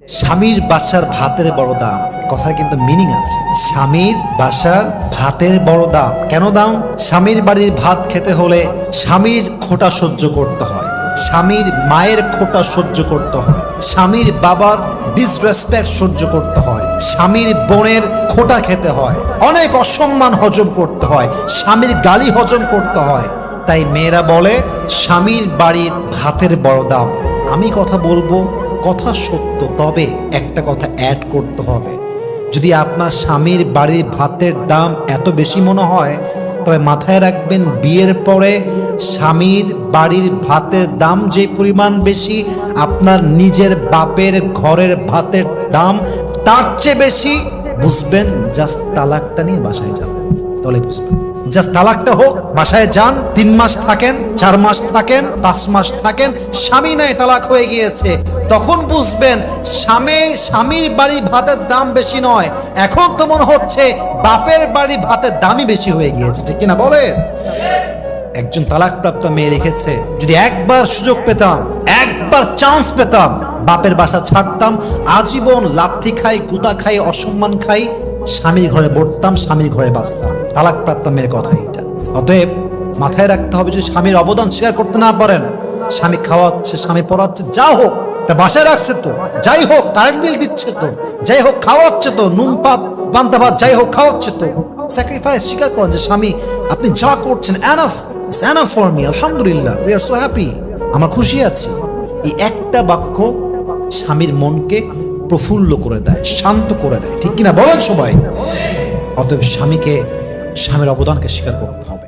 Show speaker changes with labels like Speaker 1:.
Speaker 1: স্বামীর বাসার ভাতের বড় দাম, কথার কিন্তু মিনিং আছে। স্বামীর বাসার ভাতের বড় দাম কেন দাম? স্বামীর বাড়ির ভাত খেতে হলে স্বামীর খোঁটা সহ্য করতে হয়, স্বামীর মায়ের খোঁটা সহ্য করতে হয়, স্বামীর বাবার ডিসরেসপেক্ট সহ্য করতে হয়, স্বামীর বোনের খোঁটা খেতে হয়, অনেক অসম্মান হজম করতে হয়, স্বামীর গালি হজম করতে হয়। তাই মেয়েরা বলে স্বামীর বাড়ির ভাতের বড় দাম। আমি কথা বলবো, কথা সত্য, তবে একটা কথা অ্যাড করতে হবে। যদি আপনার স্বামীর বাড়ির ভাতের দাম এত বেশি মনে হয়, তবে মাথায় রাখবেন বিয়ের পরে স্বামীর বাড়ির ভাতের দাম যে পরিমাণ বেশি, আপনার নিজের বাপের ঘরের ভাতের দাম তার চেয়ে বেশি। বুঝবেন, জাস্ট তালাকটা নিয়ে বাসায় যাবেন, তাহলে বুঝবেন। জাস্ট তালাকটা হোক, বাসায় যান, 3 মাস থাকেন, 4 মাস থাকেন, 5 মাস থাকেন, স্বামী নাই তালাক হয়ে গিয়েছে, তখন বুঝবেন স্বামীর বাড়ি ভাতের দাম বেশি নয়, এখন তো মনে হচ্ছে বাপের বাড়ি ভাতের দামই বেশি হয়ে গিয়েছে। ঠিক কিনা বলেন? একজন তালাকপ্রাপ্ত মেয়ে লিখেছে, যদি একবার সুযোগ পেতাম, একবার চান্স পেতাম, বাপের বাসা ছাড়তাম, আজীবন লাথি খাই, গুতা খাই, অসম্মান খাই, স্বামীর ঘরে বসতাম, স্বামীর ঘরে বাঁচতাম। তালাকপ্রাপ্ত মেয়ের কথা এটা। অতএব মাথায় রাখতে হবে, যদি স্বামীর অবদান স্বীকার করতে না পারেন, স্বামী খাওয়াচ্ছে, স্বামী পড়াচ্ছে, যা হোক, তা বাসায় রাখছে তো, যাই হোক কারেন্ট বিল দিচ্ছে তো, যাই হোক খাওয়াচ্ছে তো, নুন পাত পান্তা ভাত যাই হোক খাওয়াচ্ছে তো, স্যাক্রিফাইস স্বীকার করেন যে স্বামী আপনি যা করছেন enough, it's enough for me, আলহামদুলিল্লাহ, উই আর সো হ্যাপি, আমরা খুশি আছি। এই একটা বাক্য স্বামীর মনকে প্রফুল্ল করে দেয়, শান্ত করে দেয়। ঠিক কিনা বলেন সবাই? অতএব স্বামীর অবদানকে স্বীকার করতে হবে।